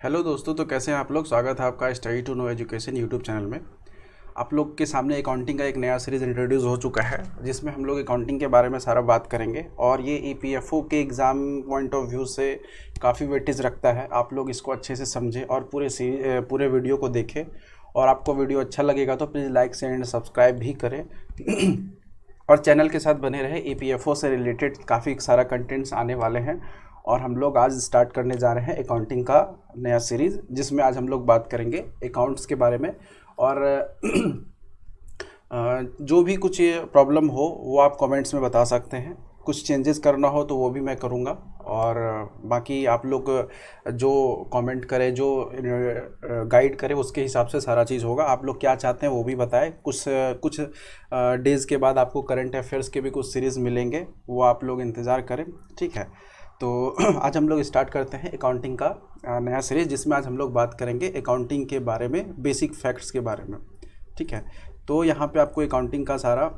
Hello दोस्तों, तो कैसे हैं आप लोग। स्वागत है आपका study to know education YouTube channel में। आप लोग के सामने अकाउंटिंग का एक नया सीरीज़ इंट्रोड्यूस हो चुका है, जिसमें हम लोग अकाउंटिंग के बारे में सारा बात करेंगे। और ये ईपीएफओ के एग्ज़ाम पॉइंट ऑफ व्यू से काफ़ी वेटेज रखता है। आप लोग इसको अच्छे से समझें और पूरे वीडियो को देखें। और आपको वीडियो अच्छा लगेगा तो प्लीज़ लाइक एंड सब्सक्राइब भी करें और चैनल के साथ बने रहे। ईपीएफओ से रिलेटेड काफ़ी सारा कंटेंट्स आने वाले हैं। और हम लोग आज स्टार्ट करने जा रहे हैं अकाउंटिंग का नया सीरीज़, जिसमें आज हम लोग बात करेंगे अकाउंट्स के बारे में। और जो भी कुछ प्रॉब्लम हो वो आप कमेंट्स में बता सकते हैं। कुछ चेंजेस करना हो तो वो भी मैं करूँगा। और बाकी आप लोग जो कमेंट करें, जो गाइड करें, उसके हिसाब से सारा चीज़ होगा। आप लोग क्या चाहते हैं वो भी बताएं। कुछ कुछ डेज़ के बाद आपको करंट अफेयर्स के भी कुछ सीरीज़ मिलेंगे, वो आप लोग इंतज़ार करें। ठीक है, तो आज हम लोग स्टार्ट करते हैं अकाउंटिंग का नया सीरीज़, जिसमें आज हम लोग बात करेंगे अकाउंटिंग के बारे में, बेसिक फैक्ट्स के बारे में। ठीक है, तो यहाँ पे आपको अकाउंटिंग का सारा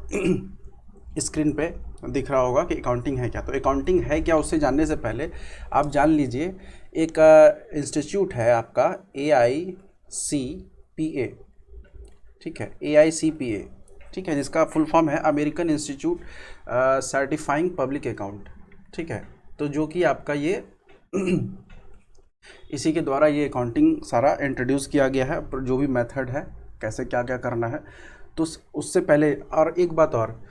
स्क्रीन पे दिख रहा होगा कि अकाउंटिंग है क्या। तो अकाउंटिंग है क्या, उससे जानने से पहले आप जान लीजिए एक इंस्टीट्यूट है आपका AICPA। ठीक है, AICPA, ठीक है, जिसका फुल फॉर्म है American institute certifying public account. ठीक है, तो जो कि आपका ये इसी के द्वारा ये अकाउंटिंग सारा इंट्रोड्यूस किया गया है, जो भी मेथड है, कैसे क्या क्या करना है। तो उससे पहले और एक बात और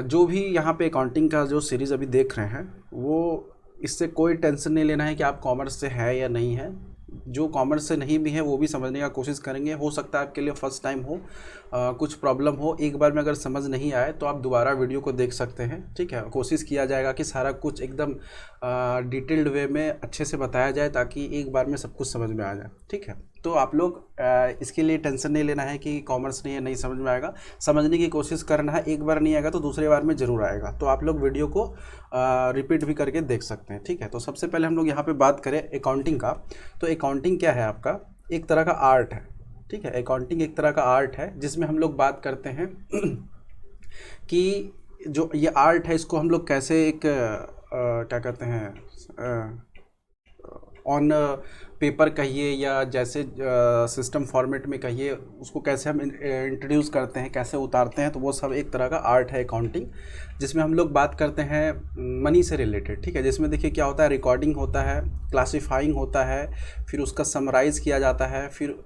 जो भी यहाँ पे अकाउंटिंग का जो सीरीज़ अभी देख रहे हैं, वो इससे कोई टेंशन नहीं लेना है कि आप कॉमर्स से है या नहीं है। जो कॉमर्स से नहीं भी है वो भी समझने का कोशिश करेंगे। हो सकता है आपके लिए फ़र्स्ट टाइम हो, कुछ प्रॉब्लम हो, एक बार में अगर समझ नहीं आए तो आप दोबारा वीडियो को देख सकते हैं। ठीक है, कोशिश किया जाएगा कि सारा कुछ एकदम डिटेल्ड वे में अच्छे से बताया जाए, ताकि एक बार में सब कुछ समझ में आ जाए। ठीक है, तो आप लोग इसके लिए टेंशन नहीं लेना है कि कॉमर्स नहीं है, नहीं समझ में आएगा। समझने की कोशिश करना है, एक बार नहीं आएगा तो दूसरे बार में ज़रूर आएगा। तो आप लोग वीडियो को रिपीट भी करके देख सकते हैं। ठीक है, तो सबसे पहले हम लोग यहाँ पे बात करें अकाउंटिंग का। तो अकाउंटिंग क्या है आपका, एक तरह का आर्ट है। ठीक है, अकाउंटिंग एक तरह का आर्ट है, जिसमें हम लोग बात करते हैं कि जो ये आर्ट है, इसको हम लोग कैसे एक क्या कहते हैं, ऑन पेपर कहिए या जैसे सिस्टम फॉर्मेट में कहिए, उसको कैसे हम इंट्रोड्यूस करते हैं, कैसे उतारते हैं, तो वो सब एक तरह का आर्ट है अकाउंटिंग। जिसमें हम लोग बात करते हैं मनी से रिलेटेड। ठीक है, जिसमें देखिए क्या होता है, रिकॉर्डिंग होता है, क्लासीफाइंग होता है, फिर उसका समराइज़ किया जाता है, फिर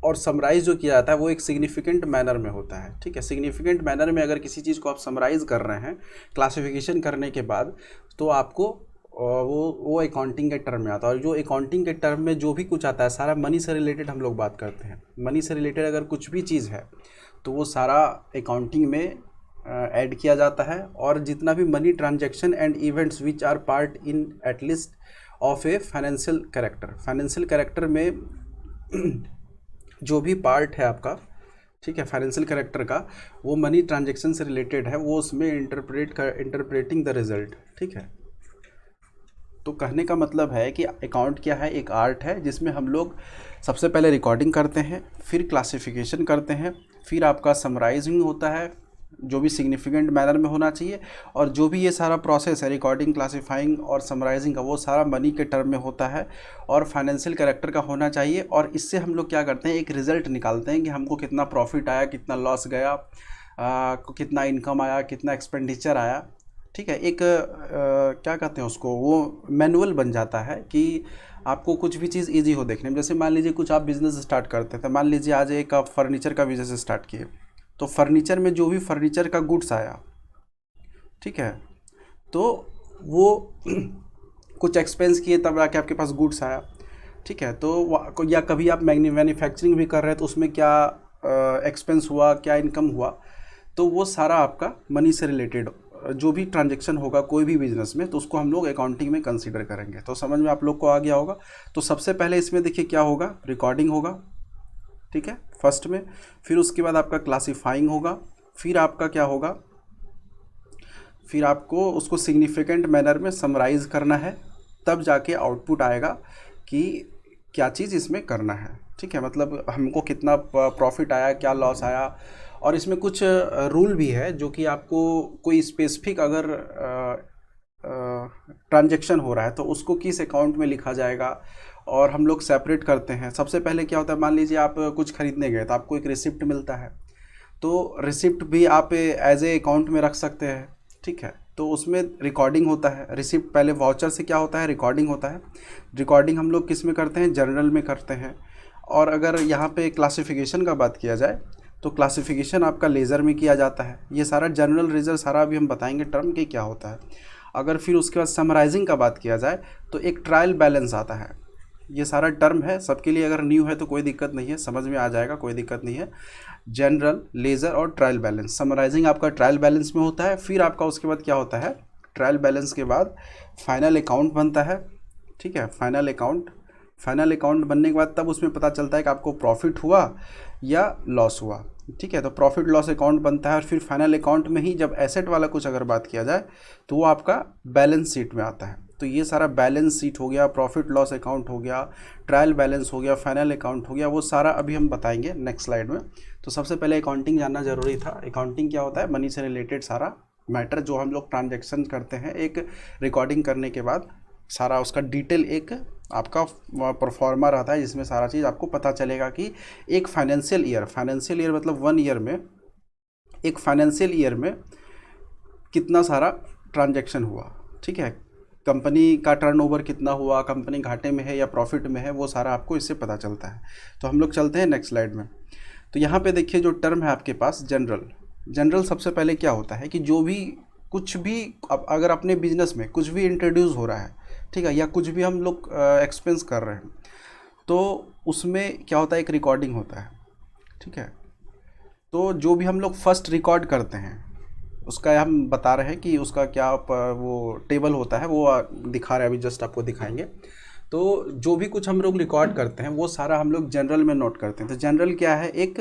और समराइज़ जो किया जाता है वो एक सिग्निफिकेंट मैनर में होता है। ठीक है, सिग्निफिकेंट मैनर में अगर किसी चीज़ को आप समराइज़ कर रहे हैं क्लासिफिकेशन करने के बाद, तो आपको वो अकाउंटिंग के टर्म में आता है। और जो अकाउंटिंग के टर्म में जो भी कुछ आता है सारा मनी से रिलेटेड हम लोग बात करते हैं। मनी से रिलेटेड अगर कुछ भी चीज़ है तो वो सारा अकाउंटिंग में ऐड किया जाता है। और जितना भी money transaction and events which are part in at least of a financial character में जो भी पार्ट है आपका, ठीक है, फाइनेंशियल कैरेक्टर का, वो मनी ट्रांजैक्शन से रिलेटेड है, वो उसमें इंटरप्रेटिंग द रिजल्ट। ठीक है, तो कहने का मतलब है कि अकाउंट क्या है, एक आर्ट है, जिसमें हम लोग सबसे पहले रिकॉर्डिंग करते हैं, फिर क्लासिफिकेशन करते हैं, फिर आपका समराइजिंग होता है जो भी सिग्निफिकेंट मैनर में होना चाहिए। और जो भी ये सारा प्रोसेस है रिकॉर्डिंग, क्लासीफाइंग और समराइजिंग का, वो सारा मनी के टर्म में होता है और फाइनेंशियल कैरेक्टर का होना चाहिए। और इससे हम लोग क्या करते हैं, एक रिज़ल्ट निकालते हैं कि हमको कितना प्रॉफिट आया, कितना लॉस गया, कितना इनकम आया, कितना एक्सपेंडिचर आया। ठीक है, एक क्या कहते हैं उसको, वो मैनुअल बन जाता है कि आपको कुछ भी चीज़ इजी हो देखने में। जैसे मान लीजिए कुछ आप बिज़नेस स्टार्ट करते थे, मान लीजिए आज एक आप फर्नीचर का बिज़नेस स्टार्ट किए, तो फर्नीचर में जो भी फर्नीचर का गुड्स आया, ठीक है, तो वो कुछ एक्सपेंस किए तब आके आपके पास गुड्स आया। ठीक है, तो या कभी आप मैन्युफैक्चरिंग भी कर रहे हैं तो उसमें क्या एक्सपेंस हुआ, क्या इनकम हुआ, तो वो सारा आपका मनी से रिलेटेड जो भी ट्रांजैक्शन होगा कोई भी बिजनेस में, तो उसको हम लोग अकाउंटिंग में कंसीडर करेंगे। तो समझ में आप लोग को आ गया होगा। तो सबसे पहले इसमें देखिए क्या होगा, रिकॉर्डिंग होगा, ठीक है, फर्स्ट में, फिर उसके बाद आपका क्लासीफाइंग होगा, फिर आपका क्या होगा, फिर आपको उसको सिग्निफिकेंट मैनर में समराइज़ करना है, तब जाके आउटपुट आएगा कि क्या चीज़ इसमें करना है। ठीक है, मतलब हमको कितना प्रॉफिट आया, क्या लॉस आया। और इसमें कुछ रूल भी है जो कि आपको कोई स्पेसिफिक अगर ट्रांजैक्शन हो रहा है तो उसको किस अकाउंट में लिखा जाएगा, और हम लोग सेपरेट करते हैं। सबसे पहले क्या होता है, मान लीजिए आप कुछ खरीदने गए तो आपको एक रिसिप्ट मिलता है, तो रिसिप्ट भी आप एज ए अकाउंट में रख सकते हैं, ठीक है। तो उसमें रिकॉर्डिंग होता है, रिसिप्ट पहले वाउचर से क्या होता है, रिकॉर्डिंग होता है। रिकॉर्डिंग हम लोग किस में करते हैं, जनरल में करते हैं। और अगर यहाँ पे क्लासिफिकेशन का बात किया जाए तो क्लासिफिकेशन आपका लेज़र में किया जाता है। ये सारा जनरल लेज़र सारा अभी हम बताएंगे टर्म के क्या होता है। अगर फिर उसके बाद समराइजिंग का बात किया जाए तो एक ट्रायल बैलेंस आता है। ये सारा टर्म है सबके लिए, अगर न्यू है तो कोई दिक्कत नहीं है, समझ में आ जाएगा, कोई दिक्कत नहीं है। जनरल, लेज़र और ट्रायल बैलेंस। समराइजिंग आपका ट्रायल बैलेंस में होता है। फिर आपका उसके बाद क्या होता है, ट्रायल बैलेंस के बाद फाइनल अकाउंट बनता है, ठीक है। फाइनल अकाउंट बनने के बाद तब उसमें पता चलता है कि आपको प्रॉफिट हुआ या लॉस हुआ, ठीक है। तो प्रॉफिट लॉस अकाउंट बनता है। और फिर फाइनल अकाउंट में ही जब एसेट वाला कुछ अगर बात किया जाए तो वो आपका बैलेंस शीट में आता है। तो ये सारा बैलेंस शीट हो गया, प्रॉफिट लॉस अकाउंट हो गया, ट्रायल बैलेंस हो गया, फाइनल अकाउंट हो गया, वो सारा अभी हम बताएंगे नेक्स्ट स्लाइड में। तो सबसे पहले अकाउंटिंग जानना ज़रूरी था। अकाउंटिंग क्या होता है, मनी से रिलेटेड सारा मैटर जो हम लोग ट्रांजैक्शन करते हैं, एक रिकॉर्डिंग करने के बाद सारा उसका डिटेल एक आपका परफॉर्मा रहता है, जिसमें सारा चीज़ आपको पता चलेगा कि एक फाइनेंशियल ईयर मतलब 1 ईयर में, एक फाइनेंशियल ईयर में कितना सारा ट्रांजैक्शन हुआ, ठीक है। कंपनी का टर्नओवर कितना हुआ, कंपनी घाटे में है या प्रॉफिट में है, वो सारा आपको इससे पता चलता है। तो हम लोग चलते हैं नेक्स्ट स्लाइड में। तो यहाँ पे देखिए जो टर्म है आपके पास जनरल सबसे पहले क्या होता है कि जो भी कुछ भी अगर अपने बिजनेस में कुछ भी इंट्रोड्यूस हो रहा है, ठीक है, या कुछ भी हम लोग एक्सपेंस कर रहे हैं, तो उसमें क्या होता है, एक रिकॉर्डिंग होता है, ठीक है। तो जो भी हम लोग फर्स्ट रिकॉर्ड करते हैं उसका हम बता रहे हैं कि उसका क्या वो टेबल होता है, वो दिखा रहे हैं, अभी जस्ट आपको दिखाएंगे। तो जो भी कुछ हम लोग रिकॉर्ड करते हैं वो सारा हम लोग जनरल में नोट करते हैं। तो जनरल क्या है, एक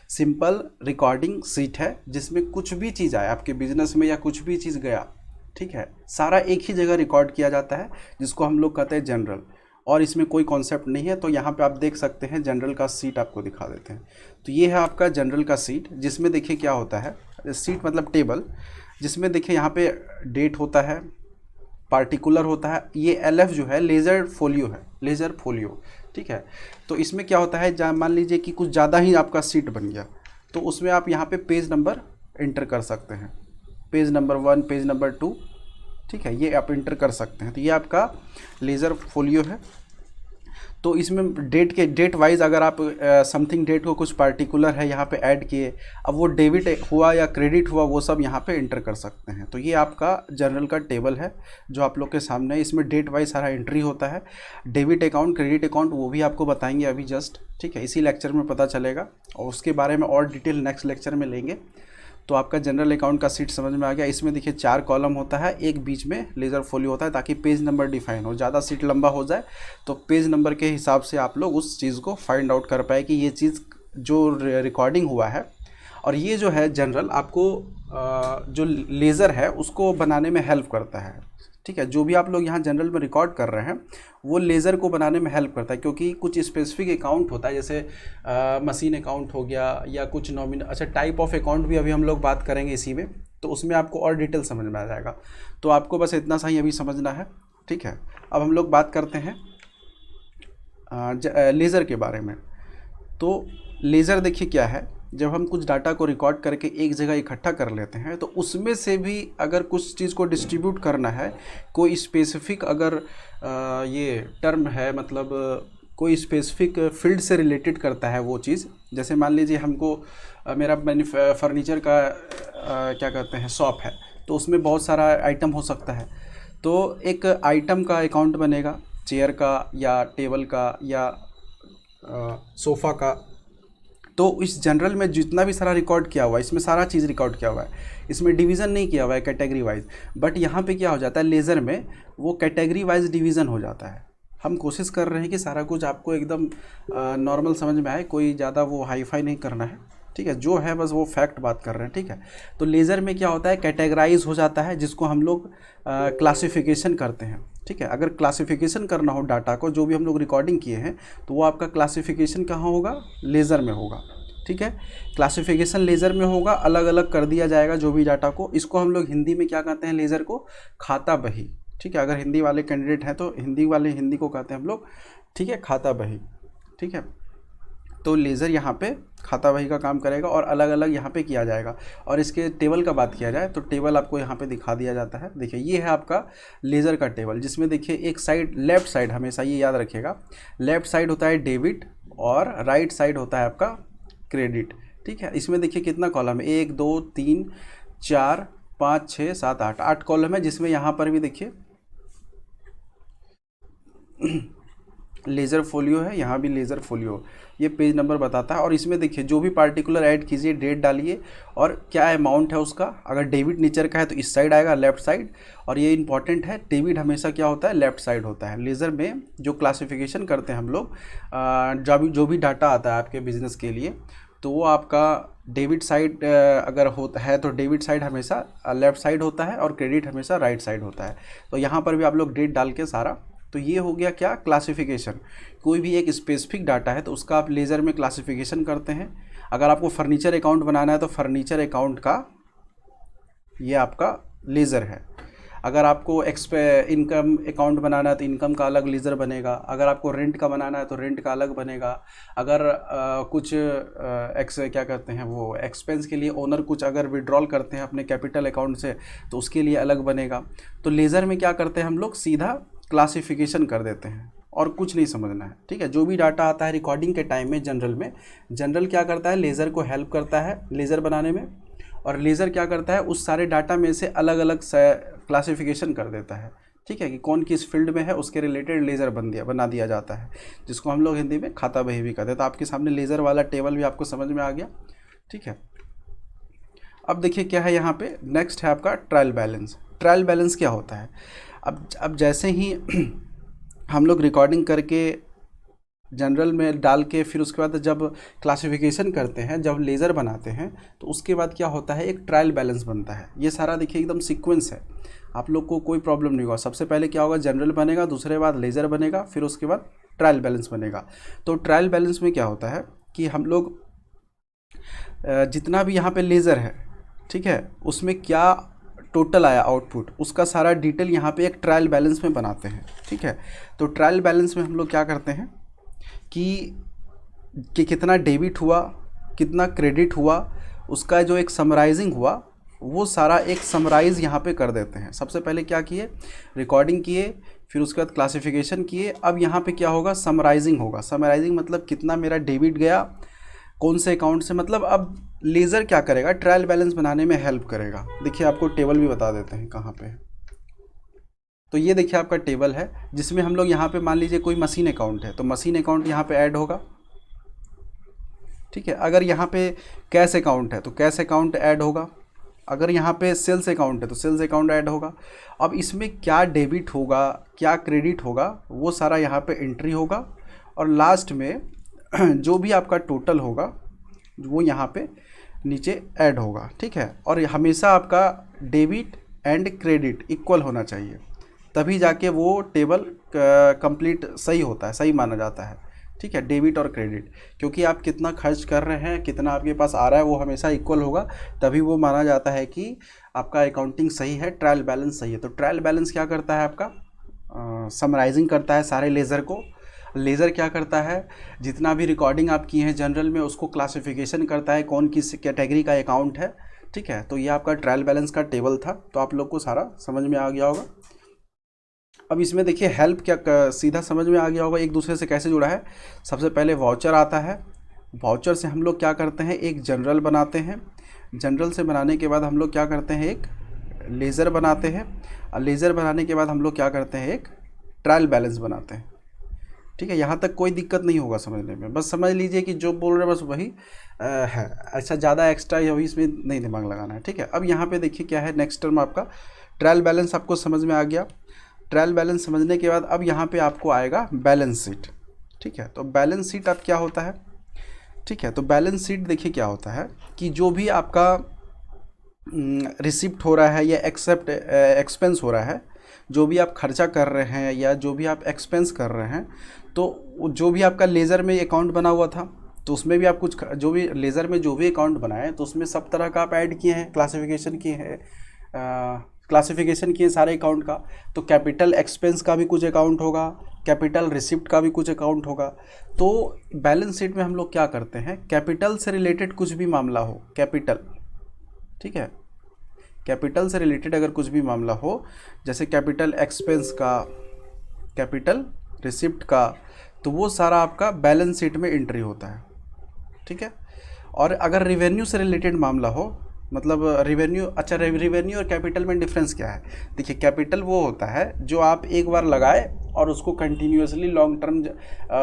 सिंपल रिकॉर्डिंग सीट है जिसमें कुछ भी चीज़ आए आपके बिजनेस में या कुछ भी चीज़ गया, ठीक है, सारा एक ही जगह रिकॉर्ड किया जाता है, जिसको हम लोग कहते हैं जनरल। और इसमें कोई कॉन्सेप्ट नहीं है। तो यहाँ पे आप देख सकते हैं जनरल का सीट आपको दिखा देते हैं। तो ये है आपका जनरल का सीट, जिसमें देखिए क्या होता है, सीट मतलब टेबल, जिसमें देखिए यहाँ पे डेट होता है, पार्टिकुलर होता है। ये LF जो है लेज़र फोलियो, ठीक है। तो इसमें क्या होता है, मान लीजिए कि कुछ ज़्यादा ही आपका सीट बन गया तो उसमें आप यहाँ पे पेज नंबर इंटर कर सकते हैं, पेज नंबर 1, पेज नंबर 2, ठीक है, ये आप इंटर कर सकते हैं। तो ये आपका लेज़र फोलियो है। तो इसमें डेट वाइज अगर आप समथिंग डेट को कुछ पार्टिकुलर है यहाँ पे ऐड किए, अब वो डेबिट हुआ या क्रेडिट हुआ वो सब यहाँ पे इंटर कर सकते हैं। तो ये आपका जनरल का टेबल है जो आप लोग के सामने है। इसमें डेट वाइज सारा एंट्री होता है। डेबिट अकाउंट, क्रेडिट अकाउंट वो भी आपको बताएंगे अभी जस्ट, ठीक है, इसी लेक्चर में पता चलेगा और उसके बारे में और डिटेल नेक्स्ट लेक्चर में लेंगे। तो आपका जनरल अकाउंट का सीट समझ में आ गया। इसमें देखिए 4 कॉलम होता है, एक बीच में लेज़र फोलियो होता है ताकि पेज नंबर डिफाइन हो। ज़्यादा सीट लंबा हो जाए तो पेज नंबर के हिसाब से आप लोग उस चीज़ को फाइंड आउट कर पाए कि ये चीज़ जो रिकॉर्डिंग हुआ है। और ये जो है जनरल आपको जो लेज़र है उसको बनाने में हेल्प करता है, ठीक है। जो भी आप लोग यहाँ जनरल में रिकॉर्ड कर रहे हैं वो लेज़र को बनाने में हेल्प करता है, क्योंकि कुछ स्पेसिफिक अकाउंट होता है, जैसे मशीन अकाउंट हो गया या कुछ नॉमिनल, अच्छा टाइप ऑफ अकाउंट भी अभी हम लोग बात करेंगे इसी में, तो उसमें आपको और डिटेल समझ में आ जाएगा। तो आपको बस इतना सा ही अभी समझना है, ठीक है। अब हम लोग बात करते हैं लेज़र के बारे में। तो लेज़र देखिए क्या है, जब हम कुछ डाटा को रिकॉर्ड करके एक जगह इकट्ठा कर लेते हैं तो उसमें से भी अगर कुछ चीज़ को डिस्ट्रीब्यूट करना है, कोई स्पेसिफिक अगर ये टर्म है, मतलब कोई स्पेसिफिक फील्ड से रिलेटेड करता है वो चीज़, जैसे मान लीजिए हमको मेरा फर्नीचर का क्या कहते हैं शॉप है, तो उसमें बहुत सारा आइटम हो सकता है। तो एक आइटम का अकाउंट बनेगा, चेयर का या टेबल का या सोफ़ा का। तो इस जनरल में जितना भी सारा रिकॉर्ड किया हुआ है, इसमें सारा चीज़ रिकॉर्ड किया हुआ है, इसमें डिवीज़न नहीं किया हुआ है कैटेगरी वाइज। बट यहाँ पे क्या हो जाता है, लेज़र में वो कैटेगरी वाइज डिवीज़न हो जाता है। हम कोशिश कर रहे हैं कि सारा कुछ आपको एकदम नॉर्मल समझ में आए, कोई ज़्यादा वो हाईफाई नहीं करना है, ठीक है, जो है बस वो फैक्ट बात कर रहे हैं, ठीक है। तो लेज़र में क्या होता है, कैटेगराइज हो जाता है, जिसको हम लोग क्लासिफिकेशन करते हैं, ठीक है। अगर क्लासिफिकेशन करना हो डाटा को, जो भी हम लोग रिकॉर्डिंग किए हैं, तो वो आपका क्लासिफिकेशन कहाँ होगा, लेज़र में होगा, ठीक है। क्लासिफिकेशन लेज़र में होगा, अलग अलग कर दिया जाएगा जो भी डाटा को। इसको हम लोग हिंदी में क्या कहते हैं, लेज़र को खाता बही, ठीक है। अगर हिंदी वाले कैंडिडेट हैं तो हिंदी वाले हिंदी को कहते हैं हम लोग, ठीक है, खाता बही, ठीक है। तो लेज़र यहाँ पे खाता बही का काम करेगा और अलग अलग यहाँ पे किया जाएगा। और इसके टेबल का बात किया जाए तो टेबल आपको यहाँ पे दिखा दिया जाता है। देखिए ये है आपका लेज़र का टेबल, जिसमें देखिए एक साइड लेफ़्ट साइड, हमेशा ये याद रखिएगा, लेफ़्ट साइड होता है डेबिट और राइट साइड होता है आपका क्रेडिट, ठीक है। इसमें देखिए कितना कॉलम है, 1 2 3 4 5 6 7 8, 8 कॉलम है, जिसमें यहाँ पर भी देखिए लेज़र फोलियो है, यहाँ भी लेज़र फोलियो, ये पेज नंबर बताता है। और इसमें देखिए जो भी पार्टिकुलर ऐड कीजिए, डेट डालिए और क्या अमाउंट है उसका। अगर डेबिट नेचर का है तो इस साइड आएगा, लेफ़्ट साइड। और ये इंपॉर्टेंट है, डेबिट हमेशा क्या होता है, लेफ़्ट साइड होता है। लेज़र में जो क्लासिफिकेशन करते हैं हम लोग, जो भी डाटा आता है आपके बिजनेस के लिए, तो वो आपका डेबिट साइड अगर होता है तो डेबिट साइड हमेशा लेफ़्ट साइड होता है और क्रेडिट हमेशा राइट साइड होता है। तो यहाँ पर भी आप लोग डेट डाल के सारा, तो ये हो गया क्या, क्लासिफिकेशन। कोई भी एक स्पेसिफिक डाटा है तो उसका आप लेज़र में क्लासिफिकेशन करते हैं। अगर आपको फर्नीचर अकाउंट बनाना है तो फर्नीचर अकाउंट का ये आपका लेज़र है। अगर आपको इनकम अकाउंट बनाना है तो इनकम का अलग लेज़र बनेगा। अगर आपको रेंट का बनाना है तो रेंट का अलग बनेगा। अगर कुछ क्या कहते हैं वो एक्सपेंस के लिए ओनर कुछ अगर विड्रॉल करते हैं अपने कैपिटल अकाउंट से तो उसके लिए अलग बनेगा। तो लेज़र में क्या करते हैं हम लोग, सीधा क्लासिफिकेशन कर देते हैं और कुछ नहीं समझना है, ठीक है। जो भी डाटा आता है रिकॉर्डिंग के टाइम में, जनरल क्या करता है, लेज़र को हेल्प करता है लेज़र बनाने में। और लेज़र क्या करता है, उस सारे डाटा में से अलग अलग क्लासिफिकेशन कर देता है, ठीक है, कि कौन किस फील्ड में है उसके रिलेटेड लेज़र बना दिया जाता है, जिसको हम लोग हिंदी में खाता बही भी कहते हैं। तो आपके सामने लेज़र वाला टेबल भी आपको समझ में आ गया, ठीक है। अब देखिए क्या है यहाँ पे, नेक्स्ट है आपका ट्रायल बैलेंस। ट्रायल बैलेंस क्या होता है, अब जैसे ही हम लोग रिकॉर्डिंग करके जनरल में डाल के फिर उसके बाद जब क्लासिफिकेशन करते हैं, जब लेज़र बनाते हैं, तो उसके बाद क्या होता है, एक ट्रायल बैलेंस बनता है। ये सारा देखिए एकदम सीक्वेंस है, आप लोग को कोई प्रॉब्लम नहीं होगा। सबसे पहले क्या होगा, जनरल बनेगा, दूसरे बाद लेज़र बनेगा, फिर उसके बाद ट्रायल बैलेंस बनेगा। तो ट्रायल बैलेंस में क्या होता है कि हम लोग जितना भी यहाँ पे लेज़र है, ठीक है, उसमें क्या टोटल आया आउटपुट, उसका सारा डिटेल यहाँ पे एक ट्रायल बैलेंस में बनाते हैं, ठीक है। तो ट्रायल बैलेंस में हम लोग क्या करते हैं कि कितना डेबिट हुआ, कितना क्रेडिट हुआ, उसका जो एक समराइजिंग हुआ, वो सारा एक समराइज़ यहाँ पे कर देते हैं। सबसे पहले क्या किए, रिकॉर्डिंग किए, फिर उसके बाद क्लासिफिकेशन किए। अब यहाँ पे क्या होगा, समराइजिंग होगा। समराइजिंग मतलब कितना मेरा डेबिट गया, कौन से अकाउंट से, मतलब अब लेज़र क्या करेगा, ट्रायल बैलेंस बनाने में हेल्प करेगा। देखिए आपको टेबल भी बता देते हैं कहाँ पे है। तो ये देखिए आपका टेबल है, जिसमें हम लोग यहाँ पे मान लीजिए कोई मशीन अकाउंट है तो मशीन अकाउंट यहाँ पे ऐड होगा, ठीक है। अगर यहाँ पे कैश अकाउंट है तो कैश अकाउंट ऐड होगा। अगर यहाँ पे सेल्स अकाउंट है तो सेल्स अकाउंट ऐड होगा। अब इसमें क्या डेबिट होगा, क्या क्रेडिट होगा, वो सारा यहाँ पे एंट्री होगा। और लास्ट में जो भी आपका टोटल होगा वो यहाँ पे नीचे ऐड होगा, ठीक है। और हमेशा आपका डेबिट एंड क्रेडिट इक्वल होना चाहिए, तभी जाके वो टेबल कंप्लीट सही होता है, सही माना जाता है, ठीक है। डेबिट और क्रेडिट, क्योंकि आप कितना खर्च कर रहे हैं, कितना आपके पास आ रहा है, वो हमेशा इक्वल होगा, तभी वो माना जाता है कि आपका अकाउंटिंग सही है, ट्रायल बैलेंस सही है। तो ट्रायल बैलेंस क्या करता है, आपका समराइजिंग करता है सारे लेज़र को। लेज़र क्या करता है, जितना भी रिकॉर्डिंग आप किए हैं जनरल में, उसको क्लासिफिकेशन करता है कौन किस कैटेगरी का अकाउंट है, ठीक है। तो ये आपका ट्रायल बैलेंस का टेबल था, तो आप लोग को सारा समझ में आ गया होगा। अब इसमें देखिए हेल्प क्या, सीधा समझ में आ गया होगा एक दूसरे से कैसे जुड़ा है। सबसे पहले वाउचर आता है, वाउचर से हम लोग क्या करते हैं, एक जनरल बनाते हैं। जनरल से बनाने के बाद हम लोग क्या करते हैं, एक लेज़र बनाते हैं। और लेज़र बनाने के बाद हम लोग क्या करते हैं, एक ट्रायल बैलेंस बनाते हैं, ठीक है। यहाँ तक कोई दिक्कत नहीं होगा समझने में, बस समझ लीजिए कि जो बोल रहे हैं बस वही है, ऐसा ज़्यादा एक्स्ट्रा अभी इसमें नहीं दिमाग लगाना है, ठीक है। अब यहाँ पे देखिए क्या है, नेक्स्ट टर्म आपका ट्रायल बैलेंस आपको समझ में आ गया। ट्रायल बैलेंस समझने के बाद अब यहाँ पे आपको आएगा बैलेंस शीट, ठीक है। तो बैलेंस शीट अब क्या होता है, ठीक है। तो बैलेंस शीट देखिए क्या होता है कि जो भी आपका रिसिप्ट हो रहा है या एक्सपेंस हो रहा है, जो भी आप खर्चा कर रहे हैं या जो भी आप एक्सपेंस कर रहे हैं, तो जो भी आपका लेज़र में अकाउंट बना हुआ था तो उसमें भी आप कुछ जो भी लेज़र में जो भी अकाउंट बनाए तो उसमें सब तरह का आप ऐड किए हैं, क्लासिफिकेशन किए हैं, क्लासिफिकेशन किए सारे अकाउंट का, तो कैपिटल एक्सपेंस का भी कुछ अकाउंट होगा, कैपिटल रिसिप्ट का भी कुछ अकाउंट होगा। तो बैलेंस शीट में हम लोग क्या करते हैं, कैपिटल से रिलेटेड कुछ भी मामला हो, कैपिटल, ठीक है, कैपिटल से रिलेटेड अगर कुछ भी मामला हो, जैसे कैपिटल एक्सपेंस का, कैपिटल रिसिप्ट का, तो वो सारा आपका बैलेंस शीट में एंट्री होता है, ठीक है। और अगर रिवेन्यू से रिलेटेड मामला हो, मतलब रिवेन्यू, अच्छा रिवेन्यू और कैपिटल में डिफरेंस क्या है, देखिए कैपिटल वो होता है जो आप एक बार लगाए और उसको continuously long term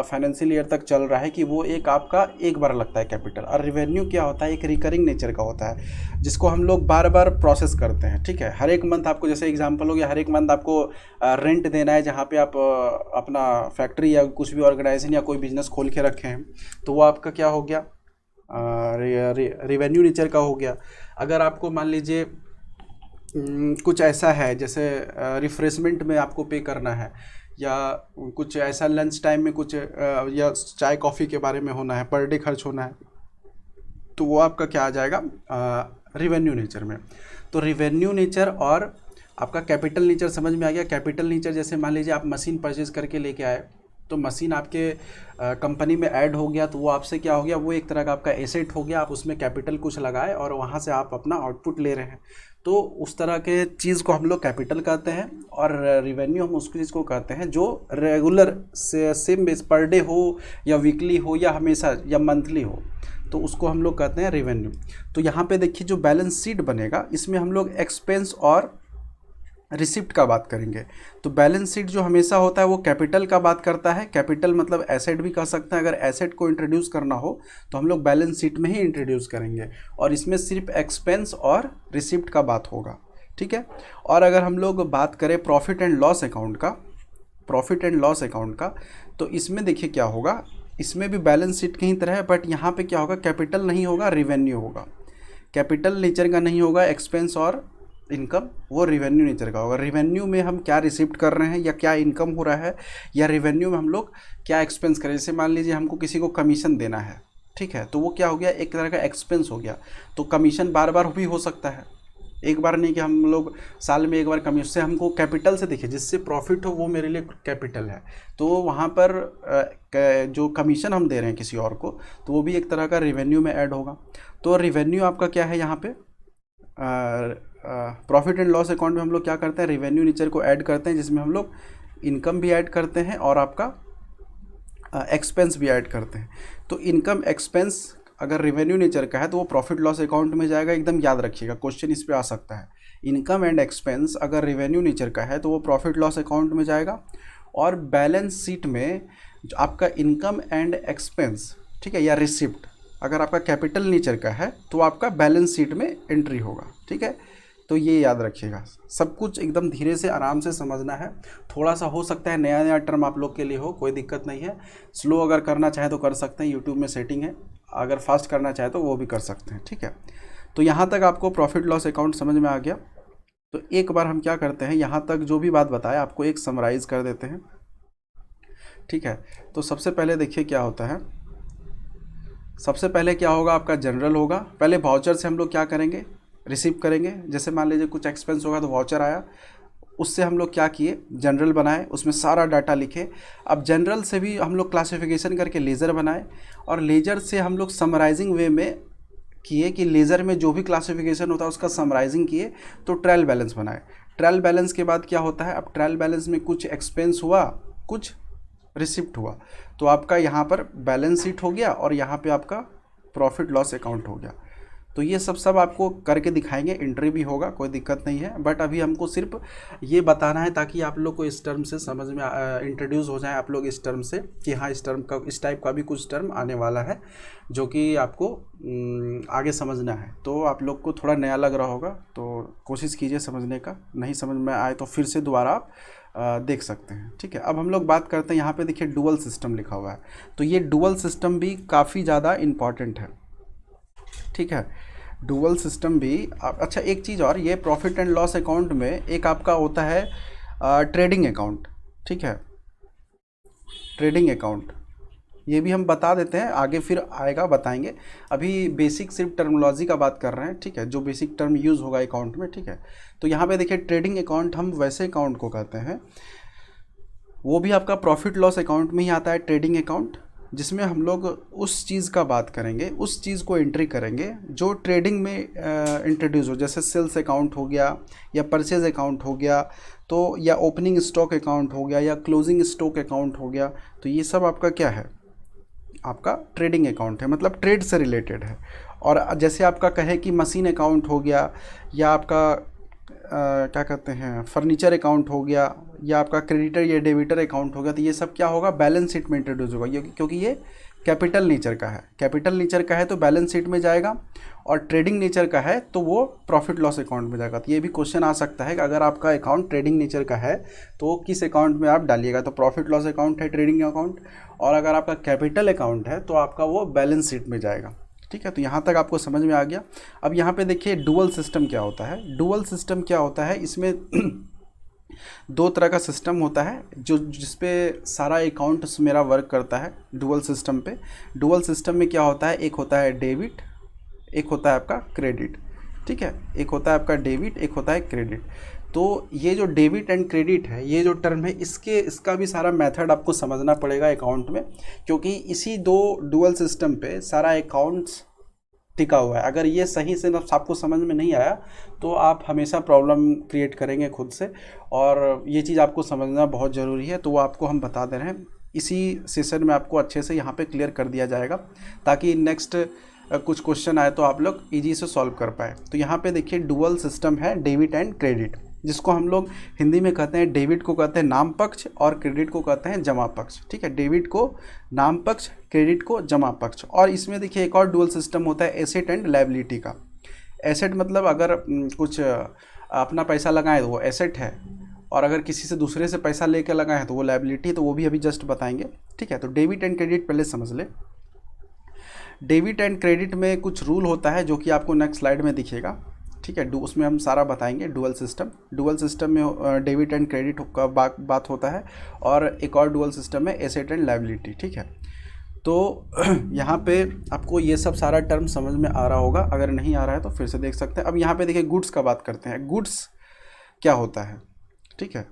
financial year तक चल रहा है, कि वो एक आपका एक बार लगता है कैपिटल। और रिवेन्यू क्या होता है, एक रिकरिंग नेचर का होता है, जिसको हम लोग बार बार प्रोसेस करते हैं, ठीक है। हर एक मंथ आपको, जैसे एग्जांपल हो गया, हर एक मंथ आपको रेंट देना है, जहाँ पे आप अपना फैक्ट्री या कुछ भी ऑर्गेनाइजेशन या कोई बिजनेस खोल के रखे हैं, तो वो आपका क्या हो गया, रिवेन्यू नेचर का हो गया। अगर आपको मान लीजिए कुछ ऐसा है, जैसे रिफ्रेशमेंट में आपको पे करना है, या कुछ ऐसा लंच टाइम में कुछ या चाय कॉफ़ी के बारे में होना है, पर डे खर्च होना है, तो वो आपका क्या आ जाएगा, रिवेन्यू नेचर में। तो रिवेन्यू नेचर और आपका कैपिटल नेचर समझ में आ गया। कैपिटल नेचर जैसे मान लीजिए आप मशीन परचेज करके लेके आए, तो मशीन आपके कंपनी में ऐड हो गया, तो वो आपसे क्या हो गया, वो एक तरह का आपका एसेट हो गया, आप उसमें कैपिटल कुछ लगाए और वहाँ से आप अपना आउटपुट ले रहे हैं, तो उस तरह के चीज़ को हम लोग कैपिटल कहते हैं। और रिवेन्यू हम उस चीज़ को कहते हैं जो रेगुलर से सेम बेस पर डे हो या वीकली हो या हमेशा या मंथली हो, तो उसको हम लोग कहते हैं रिवेन्यू। तो यहाँ पे देखिए जो बैलेंस शीट बनेगा, इसमें हम लोग एक्सपेंस और रिसिप्ट का बात करेंगे। तो बैलेंस शीट जो हमेशा होता है वो कैपिटल का बात करता है, कैपिटल मतलब एसेट भी कह सकते हैं। अगर एसेट को इंट्रोड्यूस करना हो तो हम लोग बैलेंस शीट में ही इंट्रोड्यूस करेंगे, और इसमें सिर्फ एक्सपेंस और रिसिप्ट का बात होगा, ठीक है। और अगर हम लोग बात करें प्रॉफिट एंड लॉस अकाउंट का, प्रॉफिट एंड लॉस अकाउंट का, तो इसमें देखिए क्या होगा, इसमें भी बैलेंस शीट की ही तरह है, बट यहाँ पे क्या होगा, कैपिटल नहीं होगा, रिवेन्यू होगा। कैपिटल नेचर का नहीं होगा एक्सपेंस और इनकम, वो रिवेन्यू नेचर का होगा। रिवेन्यू में हम क्या रिसिप्ट कर रहे हैं या क्या इनकम हो रहा है, या रिवेन्यू में हम लोग क्या एक्सपेंस करें। जैसे मान लीजिए हमको किसी को कमीशन देना है, ठीक है, तो वो क्या हो गया, एक तरह का एक्सपेंस हो गया। तो कमीशन बार बार भी हो सकता है, एक बार नहीं कि हम लोग साल में एक बार कमी, उससे हमको कैपिटल से देखिए जिससे प्रॉफिट हो वो मेरे लिए कैपिटल है। तो वहाँ पर जो कमीशन हम दे रहे हैं किसी और को, तो वो भी एक तरह का रिवेन्यू में ऐड होगा। तो रिवेन्यू आपका क्या है, यहाँ पे प्रॉफिट एंड लॉस अकाउंट में हम लोग क्या करते हैं, रिवेन्यू नेचर को ऐड करते हैं, जिसमें हम लोग इनकम भी ऐड करते हैं और आपका एक्सपेंस भी ऐड करते हैं। तो इनकम एक्सपेंस अगर रिवेन्यू नेचर का है तो वो प्रॉफिट लॉस अकाउंट में जाएगा, एकदम याद रखिएगा, क्वेश्चन इस पे आ सकता है। इनकम एंड एक्सपेंस अगर रिवेन्यू नेचर का है तो वो प्रॉफिट लॉस अकाउंट में जाएगा। और बैलेंस शीट में जो आपका इनकम एंड एक्सपेंस, ठीक है, या रिसिप्ट अगर आपका कैपिटल नेचर का है तो आपका बैलेंस शीट में एंट्री होगा, ठीक है। तो ये याद रखिएगा, सब कुछ एकदम धीरे से आराम से समझना है। थोड़ा सा हो सकता है नया नया टर्म आप लोग के लिए हो, कोई दिक्कत नहीं है, स्लो अगर करना चाहे तो कर सकते हैं, यूट्यूब में सेटिंग है, अगर फास्ट करना चाहे तो वो भी कर सकते हैं, ठीक है। तो यहाँ तक आपको प्रॉफिट लॉस अकाउंट समझ में आ गया। तो एक बार हम क्या करते हैं, यहाँ तक जो भी बात बताया आपको एक समराइज़ कर देते हैं, ठीक है। तो सबसे पहले देखिए क्या होता है, सबसे पहले क्या होगा, आपका जनरल होगा। पहले वाउचर से हम लोग क्या करेंगे, रिसीव करेंगे। जैसे मान लीजिए कुछ एक्सपेंस होगा तो वाउचर आया, उससे हम लोग क्या किए, जनरल बनाए, उसमें सारा डाटा लिखे। अब जनरल से भी हम लोग क्लासिफिकेशन करके लेज़र बनाए, और लेज़र से हम लोग समराइजिंग वे में किए कि लेज़र में जो भी क्लासिफिकेशन होता है उसका समराइजिंग किए, तो ट्रायल बैलेंस बनाए। ट्रायल बैलेंस के बाद क्या होता है, अब ट्रायल बैलेंस में कुछ एक्सपेंस हुआ, कुछ रिसिप्ट हुआ, तो आपका यहाँ पर बैलेंस शीट हो गया और यहाँ पे आपका प्रॉफिट लॉस अकाउंट हो गया। तो ये सब आपको करके दिखाएंगे, एंट्री भी होगा, कोई दिक्कत नहीं है, बट अभी हमको सिर्फ ये बताना है ताकि आप लोग को इस टर्म से समझ में इंट्रोड्यूस हो जाए आप लोग इस टर्म से, कि हाँ इस टर्म का, इस टाइप का भी कुछ टर्म आने वाला है जो कि आपको आगे समझना है। तो आप लोग को थोड़ा नया लग रहा होगा, तो कोशिश कीजिए समझने का, नहीं समझ में आए तो फिर से दोबारा आप देख सकते हैं, ठीक है। अब हम लोग बात करते हैं, यहाँ पे देखिए डुअल सिस्टम लिखा हुआ है, तो ये डुअल सिस्टम भी काफ़ी ज़्यादा इम्पॉर्टेंट है, ठीक है। डुअल सिस्टम भी अच्छा, एक चीज़ और, ये प्रॉफिट एंड लॉस अकाउंट में एक आपका होता है ट्रेडिंग अकाउंट, ठीक है, ट्रेडिंग अकाउंट। ये भी हम बता देते हैं, आगे फिर आएगा बताएंगे। अभी बेसिक सिर्फ टर्मिनोलॉजी का बात कर रहे हैं, ठीक है, जो बेसिक टर्म यूज़ होगा अकाउंट में, ठीक है। तो यहाँ पे देखिए ट्रेडिंग अकाउंट हम वैसे अकाउंट को कहते हैं, वो भी आपका प्रॉफिट लॉस अकाउंट में ही आता है ट्रेडिंग अकाउंट, जिसमें हम लोग उस चीज़ का बात करेंगे, उस चीज़ को एंट्री करेंगे जो ट्रेडिंग में इंट्रोड्यूस हो, जैसे सेल्स अकाउंट हो गया या परचेज अकाउंट हो गया, तो या ओपनिंग स्टॉक अकाउंट हो गया या क्लोजिंग स्टॉक अकाउंट हो गया। तो ये सब आपका क्या है, आपका ट्रेडिंग अकाउंट है, मतलब ट्रेड से रिलेटेड है। और जैसे आपका कहे कि मशीन अकाउंट हो गया या आपका क्या कहते हैं फर्नीचर अकाउंट हो गया या आपका क्रेडिटर या डेबिटर अकाउंट हो गया, तो ये सब क्या होगा, बैलेंस शीट में इंट्रोड्यूस होगा, क्योंकि ये कैपिटल नेचर का है। कैपिटल नेचर का है तो बैलेंस शीट में जाएगा, और ट्रेडिंग नेचर का है तो वो प्रॉफिट लॉस अकाउंट में जाएगा। तो ये भी क्वेश्चन आ सकता है कि अगर आपका अकाउंट ट्रेडिंग नेचर का है तो किस अकाउंट में आप डालिएगा, तो प्रॉफिट लॉस अकाउंट है ट्रेडिंग अकाउंट, और अगर आपका कैपिटल अकाउंट है तो आपका वो बैलेंस शीट में जाएगा, ठीक है। तो यहाँ तक आपको समझ में आ गया। अब यहाँ पे देखिए डुअल सिस्टम क्या होता है। डुअल सिस्टम क्या होता है, इसमें दो तरह का सिस्टम होता है जो जिसपे सारा अकाउंट्स मेरा वर्क करता है डुअल सिस्टम पे। डुअल सिस्टम में क्या होता है, एक होता है डेबिट, एक होता है आपका क्रेडिट, ठीक है, एक होता है आपका डेबिट, एक होता है क्रेडिट। तो ये जो डेबिट एंड क्रेडिट है, ये जो टर्म है, इसका भी सारा मेथड आपको समझना पड़ेगा अकाउंट में, क्योंकि इसी दो डुअल सिस्टम पे सारा अकाउंट्स टिका हुआ है। अगर ये सही से आपको समझ में नहीं आया तो आप हमेशा प्रॉब्लम क्रिएट करेंगे खुद से, और ये चीज़ आपको समझना बहुत ज़रूरी है। तो वो आपको हम बता दे रहे हैं, इसी सेशन में आपको अच्छे से यहाँ पे क्लियर कर दिया जाएगा, ताकि नेक्स्ट कुछ क्वेश्चन आए तो आप लोग इजी से सॉल्व कर पाए। तो यहाँ पे देखिए डुअल सिस्टम है डेबिट एंड क्रेडिट, जिसको हम लोग हिंदी में कहते हैं, डेबिट को कहते हैं नाम पक्ष और क्रेडिट को कहते हैं जमा पक्ष, ठीक है। डेबिट को नाम पक्ष, क्रेडिट को जमा पक्ष। और इसमें देखिए एक और डुअल सिस्टम होता है एसेट एंड लायबिलिटी का। एसेट मतलब अगर कुछ अपना पैसा लगाएं तो वो एसेट है, और अगर किसी से दूसरे से पैसा लेकर लगाएं तो वो लायबिलिटी, तो वो भी अभी जस्ट बताएंगे, ठीक है। तो डेबिट एंड क्रेडिट पहले समझ ले। डेबिट एंड क्रेडिट में कुछ रूल होता है जो कि आपको नेक्स्ट स्लाइड में दिखेगा, ठीक है। उसमें हम सारा बताएंगे डुअल सिस्टम में डेबिट एंड क्रेडिट का बात होता है, और एक और डुअल सिस्टम है एसेट एंड लायबिलिटी, ठीक है। तो यहाँ पे आपको ये सब सारा टर्म समझ में आ रहा होगा, अगर नहीं आ रहा है तो फिर से देख सकते हैं। अब यहाँ पे देखिए गुड्स का बात करते हैं। गुड्स क्या होता है, ठीक है।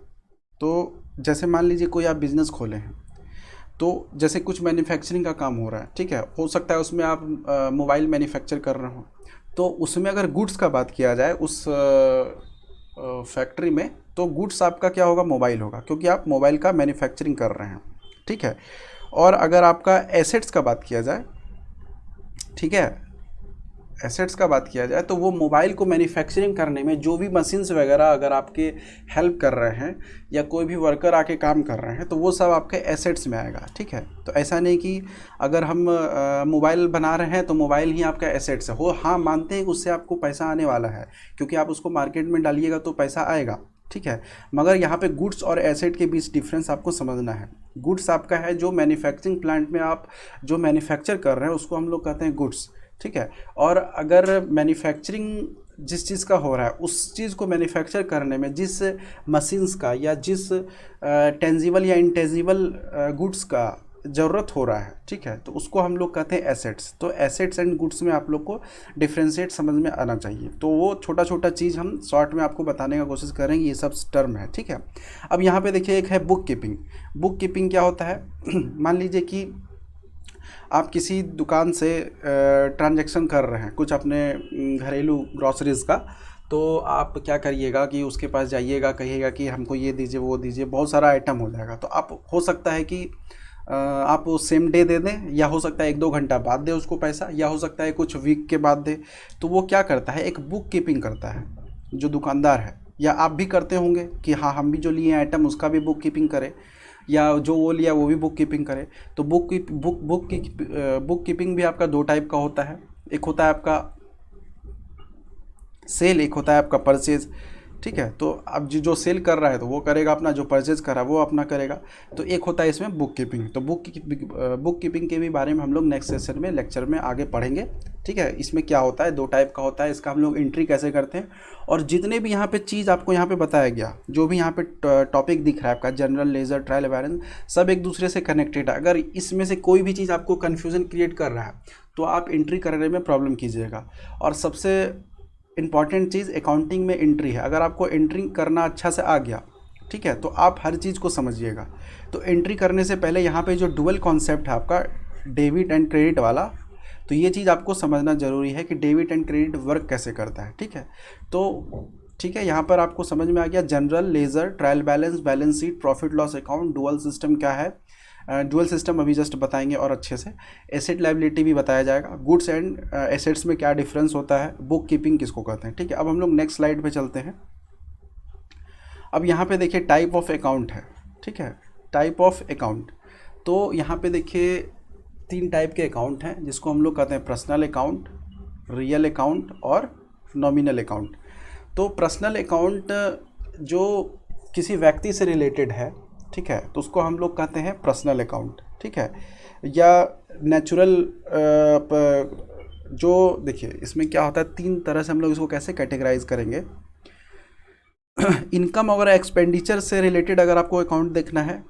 तो जैसे मान लीजिए कोई आप बिज़नेस खोले हैं, तो जैसे कुछ मैन्युफैक्चरिंग का काम हो रहा है, ठीक है, हो सकता है उसमें आप मोबाइल मैन्युफैक्चर कर रहे हो, तो उसमें अगर गुड्स का बात किया जाए उस फैक्ट्री में, तो गुड्स आपका क्या होगा, मोबाइल होगा, क्योंकि आप मोबाइल का मैन्युफैक्चरिंग कर रहे हैं, ठीक है। और अगर आपका एसेट्स का बात किया जाए, ठीक है, एसेट्स का बात किया जाए तो वो मोबाइल को मैन्युफैक्चरिंग करने में जो भी मशीन्स वगैरह अगर आपके हेल्प कर रहे हैं या कोई भी वर्कर आके काम कर रहे हैं, तो वो सब आपके एसेट्स में आएगा, ठीक है। तो ऐसा नहीं कि अगर हम मोबाइल बना रहे हैं तो मोबाइल ही आपका एसेट्स है हो, हाँ मानते हैं कि उससे आपको पैसा आने वाला है, क्योंकि आप उसको मार्केट में डालिएगा तो पैसा आएगा, ठीक है। मगर यहाँ पे गुड्स और एसेट के बीच डिफरेंस आपको समझना है। गुड्स आपका है जो मैन्युफैक्चरिंग प्लांट में आप जो मैन्युफैक्चर कर रहे हैं उसको हम लोग कहते हैं गुड्स, ठीक है। और अगर मैन्युफैक्चरिंग जिस चीज़ का हो रहा है उस चीज़ को मैन्युफैक्चर करने में जिस मशीन्स का या जिस टेंजिबल या इंटेंजिबल गुड्स का ज़रूरत हो रहा है, ठीक है, तो उसको हम लोग कहते हैं एसेट्स। तो एसेट्स एंड गुड्स में आप लोग को डिफ्रेंशिएट समझ में आना चाहिए। तो वो छोटा छोटा चीज़ हम शॉर्ट में आपको बताने का कोशिश करेंगे, ये सब टर्म है, ठीक है। अब यहाँ पे देखिए एक है बुक कीपिंग। बुक कीपिंग क्या होता है मान लीजिए कि आप किसी दुकान से ट्रांजैक्शन कर रहे हैं कुछ अपने घरेलू ग्रॉसरीज़ का, तो आप क्या करिएगा कि उसके पास जाइएगा, कहिएगा कि हमको ये दीजिए वो दीजिए, बहुत सारा आइटम हो जाएगा। तो आप हो सकता है कि आप वो सेम डे दे दें, या हो सकता है 1-2 घंटा बाद दे उसको पैसा, या हो सकता है कुछ वीक के बाद दे। तो वो क्या करता है, एक बुक कीपिंग करता है जो दुकानदार है, या आप भी करते होंगे कि हाँ हम भी जो लिए आइटम उसका भी बुक कीपिंग करें, या जो वो लिया वो भी बुक कीपिंग करे। तो बुक कीपिंग भी आपका 2 टाइप का होता है, एक होता है आपका सेल, एक होता है आपका परचेज। ठीक है। तो अब जो सेल कर रहा है तो वो करेगा अपना, जो परचेज कर रहा है वो अपना करेगा। तो एक होता है इसमें बुक कीपिंग। तो बुक कीपिंग के भी बारे में हम लोग नेक्स्ट सेशन में लेक्चर में आगे पढ़ेंगे। ठीक है, इसमें क्या होता है, 2 टाइप का होता है, इसका हम लोग एंट्री कैसे करते हैं, और जितने भी यहाँ पे चीज़ आपको यहाँ पे बताया गया, जो भी यहाँ पे टॉपिक दिख रहा है आपका, जनरल, लेजर, ट्रायल बैलेंस, सब एक दूसरे से कनेक्टेड है। अगर इसमें से कोई भी चीज़ आपको कन्फ्यूज़न क्रिएट कर रहा है तो आप एंट्री करने में प्रॉब्लम कीजिएगा। और सबसे इंपॉर्टेंट चीज़ अकाउंटिंग में एंट्री है। अगर आपको एंट्री करना अच्छा से आ गया, ठीक है, तो आप हर चीज़ को समझिएगा। तो एंट्री करने से पहले यहाँ पे जो डुअल कॉन्सेप्ट है आपका डेबिट एंड क्रेडिट वाला, तो ये चीज़ आपको समझना ज़रूरी है कि डेबिट एंड क्रेडिट वर्क कैसे करता है। ठीक है, तो ठीक है, यहाँ पर आपको समझ में आ गया general, ledger, trial balance, balance sheet, profit loss account, dual system क्या है, डुअल सिस्टम अभी जस्ट बताएंगे और अच्छे से। एसेट लायबिलिटी भी बताया जाएगा, गुड्स एंड एसेट्स में क्या डिफरेंस होता है, बुक कीपिंग किसको कहते हैं। ठीक है, अब हम लोग नेक्स्ट स्लाइड पे चलते हैं। अब यहाँ पे देखिए टाइप ऑफ अकाउंट है। ठीक है, टाइप ऑफ अकाउंट, तो यहाँ पे देखिए 3 टाइप के अकाउंट हैं जिसको हम लोग कहते हैं पर्सनल अकाउंट, रियल अकाउंट और नॉमिनल अकाउंट। तो पर्सनल अकाउंट जो किसी व्यक्ति से रिलेटेड है, ठीक है, तो उसको हम लोग कहते हैं पर्सनल अकाउंट। ठीक है, या नेचुरल, जो देखिए इसमें क्या होता है, 3 तरह से हम लोग इसको कैसे कैटेगराइज करेंगे। इनकम और एक्सपेंडिचर से रिलेटेड अगर आपको अकाउंट देखना है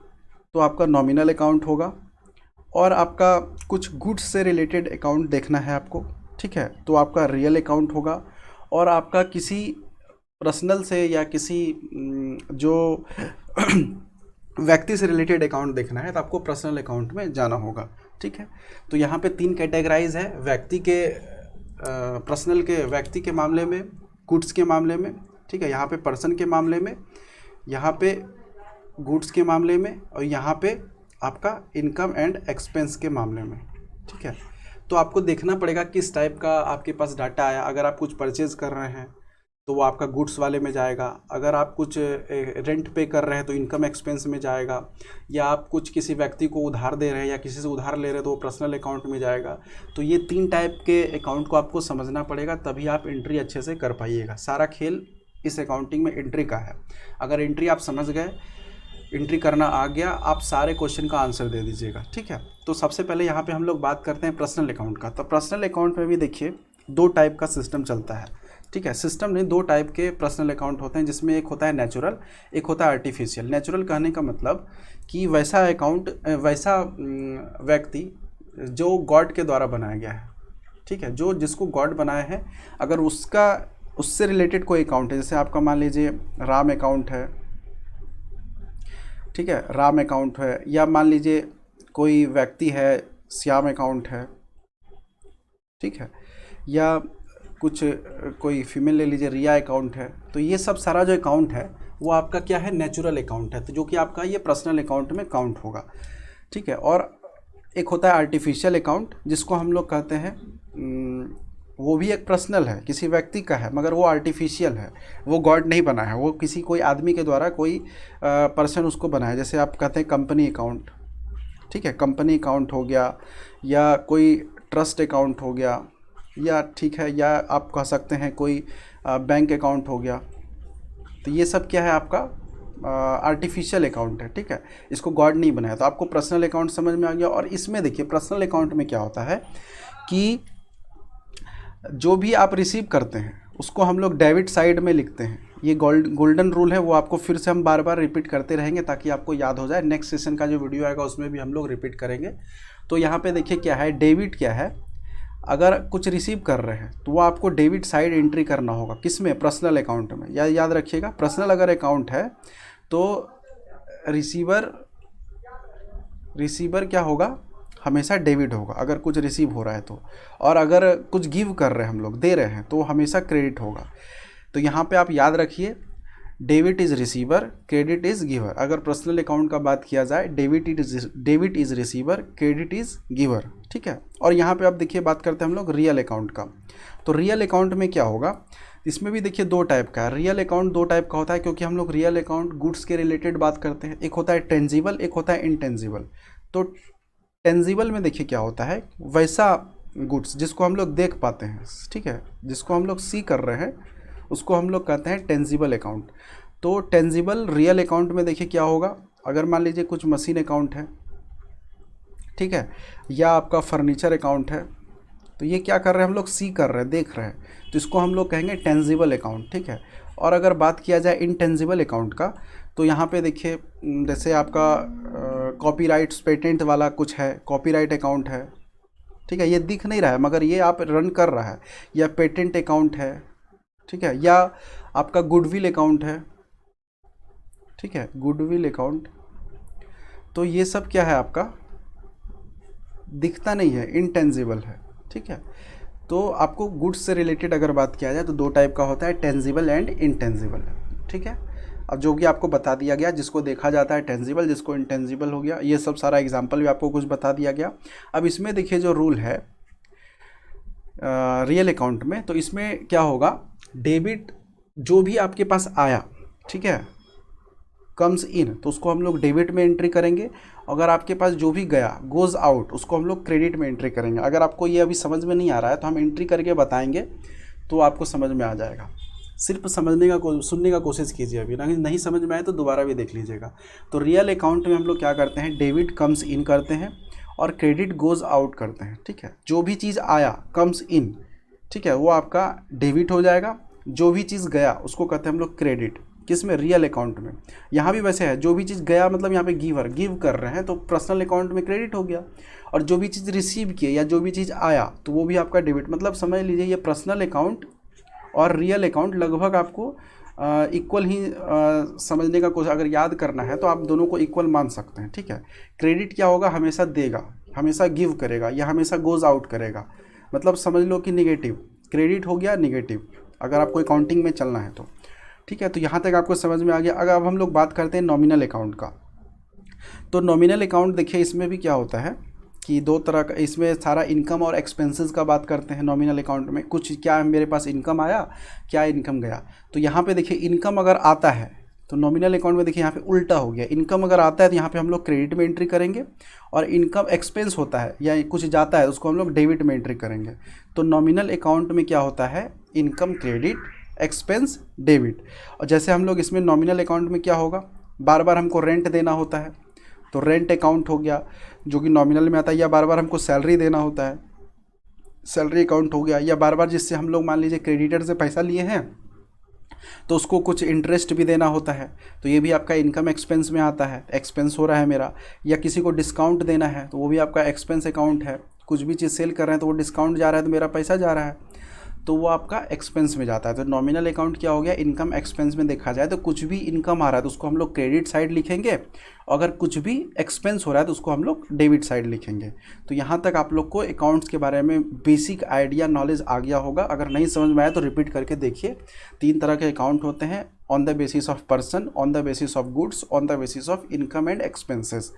तो आपका नॉमिनल अकाउंट होगा, और आपका कुछ गुड्स से रिलेटेड अकाउंट देखना है आपको, ठीक है, तो आपका रियल अकाउंट होगा। और आपका किसी पर्सनल से या किसी जो व्यक्ति से रिलेटेड अकाउंट देखना है तो आपको पर्सनल अकाउंट में जाना होगा। ठीक है, तो यहाँ पे 3 कैटेगराइज है, व्यक्ति के, पर्सनल के व्यक्ति के मामले में, गुड्स के मामले में, ठीक है, यहाँ पे पर्सन के मामले में, यहाँ पे गुड्स के मामले में, और यहाँ पे आपका इनकम एंड एक्सपेंस के मामले में। ठीक है, तो आपको देखना पड़ेगा किस टाइप का आपके पास डाटा आया। अगर आप कुछ परचेज़ कर रहे हैं तो वो आपका गुड्स वाले में जाएगा, अगर आप कुछ रेंट पे कर रहे हैं तो इनकम एक्सपेंस में जाएगा, या आप कुछ किसी व्यक्ति को उधार दे रहे हैं या किसी से उधार ले रहे हैं तो वो पर्सनल अकाउंट में जाएगा। तो ये 3 टाइप के अकाउंट को आपको समझना पड़ेगा, तभी आप एंट्री अच्छे से कर पाइएगा। सारा खेल इस अकाउंटिंग में एंट्री का है। अगर एंट्री आप समझ गए, एंट्री करना आ गया, आप सारे क्वेश्चन का आंसर दे दीजिएगा। ठीक है, तो सबसे पहले यहाँ पे हम लोग बात करते हैं पर्सनल अकाउंट का। तो पर्सनल अकाउंट में भी देखिए 2 टाइप का सिस्टम चलता है। ठीक है, सिस्टम में 2 टाइप के पर्सनल अकाउंट होते हैं, जिसमें एक होता है नेचुरल, एक होता है आर्टिफिशियल। नेचुरल कहने का मतलब कि वैसा अकाउंट, वैसा व्यक्ति जो गॉड के द्वारा बनाया गया है। ठीक है, जो जिसको गॉड बनाया है, अगर उससे रिलेटेड कोई अकाउंट है, जैसे आपका मान लीजिए राम अकाउंट है, ठीक है, राम अकाउंट है, या मान लीजिए कोई व्यक्ति है श्याम अकाउंट है, ठीक है, या कुछ कोई फीमेल ले लीजिए रिया अकाउंट है। तो ये सब सारा जो अकाउंट है वो आपका क्या है, नेचुरल अकाउंट है, तो जो कि आपका ये पर्सनल अकाउंट में काउंट होगा। ठीक है, और एक होता है आर्टिफिशियल अकाउंट, जिसको हम लोग कहते हैं, वो भी एक पर्सनल है, किसी व्यक्ति का है, मगर वो आर्टिफिशियल है, वो गॉड नहीं बना है, वो किसी कोई आदमी के द्वारा कोई पर्सन उसको बनाया। जैसे आप कहते हैं कंपनी अकाउंट, ठीक है, कंपनी अकाउंट हो गया, या कोई ट्रस्ट अकाउंट हो गया, या ठीक है, या आप कह सकते हैं कोई बैंक अकाउंट हो गया। तो ये सब क्या है, आपका आर्टिफिशियल अकाउंट है। ठीक है, इसको गॉड नहीं बनाया। तो आपको पर्सनल अकाउंट समझ में आ गया। और इसमें देखिए पर्सनल अकाउंट में क्या होता है कि जो भी आप रिसीव करते हैं उसको हम लोग डेबिट साइड में लिखते हैं। ये गोल्डन रूल है, वो आपको फिर से हम बार बार रिपीट करते रहेंगे ताकि आपको याद हो जाए। नेक्स्ट सेशन का जो वीडियो आएगा उसमें भी हम लोग रिपीट करेंगे। तो यहाँ पे देखिए क्या है, डेबिट क्या है, अगर कुछ रिसीव कर रहे हैं तो वो आपको डेबिट साइड एंट्री करना होगा, किसमें, पर्सनल अकाउंट में। याद रखिएगा, पर्सनल अगर अकाउंट है तो रिसीवर क्या होगा, हमेशा डेबिट होगा अगर कुछ रिसीव हो रहा है तो। और अगर कुछ गिव कर रहे हैं, हम लोग दे रहे हैं, तो हमेशा क्रेडिट होगा। तो यहाँ पे आप याद रखिए, debit is receiver, credit is giver. अगर पर्सनल अकाउंट का बात किया जाए, debit is receiver, credit is giver. ठीक है, और यहाँ पे आप देखिए बात करते हैं हम लोग रियल अकाउंट का। तो रियल अकाउंट में क्या होगा, इसमें भी देखिए 2 टाइप का है। रियल अकाउंट 2 टाइप का होता है, क्योंकि हम लोग रियल अकाउंट गुड्स के रिलेटेड बात करते हैं। एक होता है टेंजिबल, एक होता है इनटेंजिबल। तो टेंजिबल में देखिए क्या होता है, वैसा गुड्स जिसको हम लोग देख पाते हैं, ठीक है, जिसको हम लोग सी कर रहे हैं, उसको हम लोग कहते हैं टेंजिबल अकाउंट। तो टेंजिबल रियल अकाउंट में देखिए क्या होगा, अगर मान लीजिए कुछ मशीन अकाउंट है, ठीक है, या आपका फर्नीचर अकाउंट है, तो ये क्या कर रहे हैं हम लोग, सी कर रहे हैं, देख रहे हैं, तो इसको हम लोग कहेंगे टेंजिबल अकाउंट, ठीक है। और अगर बात किया जाए इनटेंजिबल अकाउंट का, तो यहाँ पे देखिए जैसे आपका कॉपीराइट्स पेटेंट वाला कुछ है, कॉपीराइट अकाउंट है, ठीक है, ये दिख नहीं रहा है मगर ये आप रन कर रहा है, या पेटेंट अकाउंट है, ठीक है, या आपका गुडविल अकाउंट है, ठीक है, गुडविल अकाउंट। तो ये सब क्या है आपका, दिखता नहीं है, इनटेंजिबल है, ठीक है। तो आपको गुड्स से रिलेटेड अगर बात किया जाए तो दो टाइप का होता है, टेंजिबल एंड इनटेंजिबल, ठीक है। अब जो कि आपको बता दिया गया, जिसको देखा जाता है टेंजिबल, जिसको इनटेंजिबल हो गया, ये सब सारा एग्जांपल भी आपको कुछ बता दिया गया। अब इसमें देखिए जो रूल है रियल अकाउंट में, तो इसमें क्या होगा, डेबिट जो भी आपके पास आया, ठीक है, कम्स इन, तो उसको हम लोग डेबिट में एंट्री करेंगे। अगर आपके पास जो भी गया गोज़ आउट, उसको हम लोग क्रेडिट में एंट्री करेंगे। अगर आपको ये अभी समझ में नहीं आ रहा है तो हम एंट्री करके बताएंगे तो आपको समझ में आ जाएगा। सिर्फ समझने का सुनने का कोशिश कीजिए, अभी नहीं समझ में आए तो दोबारा भी देख लीजिएगा। तो रियल अकाउंट में हम लोग क्या करते हैं, डेबिट कम्स इन करते हैं और क्रेडिट गोज़ आउट करते हैं, ठीक है। जो भी चीज़ आया कम्स इन, ठीक है, वो आपका डेबिट हो जाएगा। जो भी चीज़ गया उसको कहते हैं हम लोग क्रेडिट, किसमें, रियल अकाउंट में। यहाँ भी वैसे है, जो भी चीज़ गया मतलब यहाँ पे गिव कर रहे हैं तो पर्सनल अकाउंट में क्रेडिट हो गया, और जो भी चीज़ रिसीव किए या जो भी चीज़ आया तो वो भी आपका डेबिट। मतलब समझ लीजिए ये पर्सनल अकाउंट और रियल अकाउंट लगभग आपको इक्वल ही समझने का कोशिश, अगर याद करना है तो आप दोनों को इक्वल मान सकते हैं, ठीक है। क्रेडिट क्या होगा, हमेशा देगा, हमेशा गिव करेगा, या हमेशा गोज़ आउट करेगा। मतलब समझ लो कि निगेटिव, क्रेडिट हो गया निगेटिव, अगर आपको अकाउंटिंग में चलना है तो, ठीक है। तो यहाँ तक आपको समझ में आ गया। अगर अब हम लोग बात करते हैं नॉमिनल अकाउंट का, तो नॉमिनल अकाउंट देखिए इसमें भी क्या होता है कि दो तरह का, इसमें सारा इनकम और एक्सपेंसेस का बात करते हैं नॉमिनल अकाउंट में। कुछ क्या मेरे पास इनकम आया, क्या इनकम गया, तो यहाँ पे देखिए इनकम अगर आता है तो नॉमिनल अकाउंट में देखिए यहाँ पे उल्टा हो गया, इनकम अगर आता है तो यहाँ पे हम लोग क्रेडिट में एंट्री करेंगे, और इनकम एक्सपेंस होता है या कुछ जाता है उसको हम लोग डेबिट में एंट्री करेंगे। तो नॉमिनल अकाउंट में क्या होता है, इनकम क्रेडिट, एक्सपेंस डेबिट। और जैसे हम लोग इसमें नॉमिनल अकाउंट में क्या होगा, बार बार हमको रेंट देना होता है तो रेंट अकाउंट हो गया जो कि नॉमिनल में आता है, या बार बार हमको सैलरी देना होता है, सैलरी अकाउंट हो गया, या बार बार जिससे हम लोग मान लीजिए क्रेडिटर से पैसा लिए हैं तो उसको कुछ इंटरेस्ट भी देना होता है, तो ये भी आपका इनकम एक्सपेंस में आता है, एक्सपेंस हो रहा है मेरा। या किसी को डिस्काउंट देना है तो वो भी आपका एक्सपेंस अकाउंट है, कुछ भी चीज़ सेल कर रहे हैं तो वो डिस्काउंट जा रहा है तो मेरा पैसा जा रहा है, तो वो आपका एक्सपेंस में जाता है। तो नॉमिनल अकाउंट क्या हो गया, इनकम एक्सपेंस में देखा जाए तो कुछ भी इनकम आ रहा है तो उसको हम लोग क्रेडिट साइड लिखेंगे, अगर कुछ भी एक्सपेंस हो रहा है तो उसको हम लोग डेबिट साइड लिखेंगे। तो यहाँ तक आप लोग को अकाउंट्स के बारे में बेसिक आइडिया नॉलेज आ गया होगा। अगर नहीं समझ में आया तो रिपीट करके देखिए। 3 तरह के अकाउंट होते हैं, on the basis of person, on the basis of goods, on the basis of income and expenses.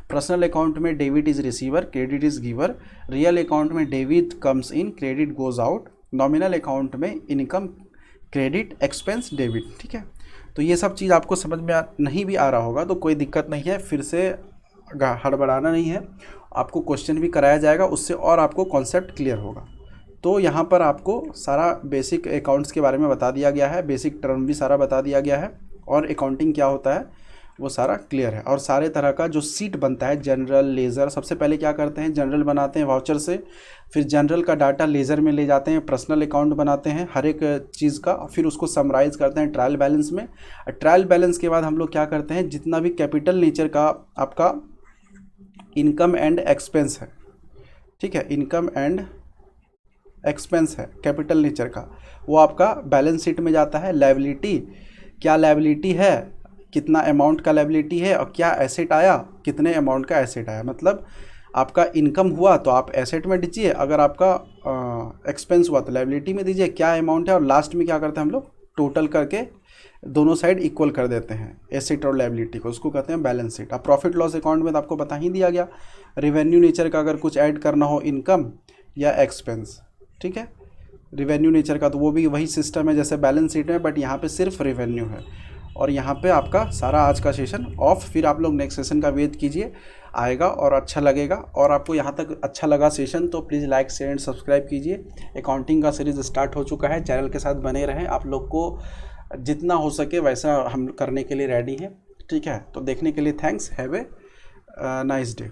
Personal account में debit is receiver, credit is giver. Real account में debit comes in, credit goes out. Nominal account में income credit, expense debit, ठीक है। तो ये सब चीज़ आपको समझ में नहीं भी आ रहा होगा तो कोई दिक्कत नहीं है, फिर से हड़बड़ाना नहीं है, आपको क्वेश्चन भी कराया जाएगा, उससे और आपको कॉन्सेप्ट क्लियर होगा। तो यहाँ पर आपको सारा बेसिक अकाउंट्स के बारे में बता दिया गया है, बेसिक टर्म भी सारा बता दिया गया है, और अकाउंटिंग क्या होता है वो सारा क्लियर है। और सारे तरह का जो सीट बनता है, जनरल, लेज़र, सबसे पहले क्या करते हैं, जनरल बनाते हैं वाउचर से, फिर जनरल का डाटा लेज़र में ले जाते हैं, पर्सनल अकाउंट बनाते हैं हर एक चीज़ का, फिर उसको समराइज करते हैं ट्रायल बैलेंस में। ट्रायल बैलेंस के बाद हम लोग क्या करते हैं, जितना भी कैपिटल नेचर का आपका इनकम एंड एक्सपेंस है, ठीक है, इनकम एंड एक्सपेंस है कैपिटल नेचर का, वो आपका बैलेंस शीट में जाता है। लायबिलिटी, क्या लायबिलिटी है, कितना अमाउंट का लायबिलिटी है, और क्या एसेट आया, कितने अमाउंट का एसेट आया। मतलब आपका इनकम हुआ तो आप एसेट में दीजिए, अगर आपका एक्सपेंस हुआ तो लायबिलिटी में दीजिए, क्या अमाउंट है। और लास्ट में क्या करते हैं हम लोग, टोटल करके दोनों साइड इक्वल कर देते हैं एसेट और लायबिलिटी को, उसको कहते हैं बैलेंस शीट। अब प्रॉफिट लॉस अकाउंट में तो आपको बता ही दिया गया, रेवेन्यू नेचर का अगर कुछ ऐड करना हो, इनकम या एक्सपेंस, ठीक है, रेवेन्यू नेचर का तो वो भी वही सिस्टम है जैसे बैलेंस शीट में, बट यहाँ पे सिर्फ रेवेन्यू है। और यहाँ पे आपका सारा आज का सेशन ऑफ। फिर आप लोग नेक्स्ट सेशन का वेट कीजिए, आएगा और अच्छा लगेगा। और आपको यहाँ तक अच्छा लगा सेशन तो please like share and subscribe कीजिए। अकाउंटिंग का सीरीज़ स्टार्ट हो चुका है, चैनल के साथ बने रहें। आप लोग को जितना हो सके वैसा हम करने के लिए रेडी हैं, ठीक है। तो देखने के लिए thanks, have a nice day.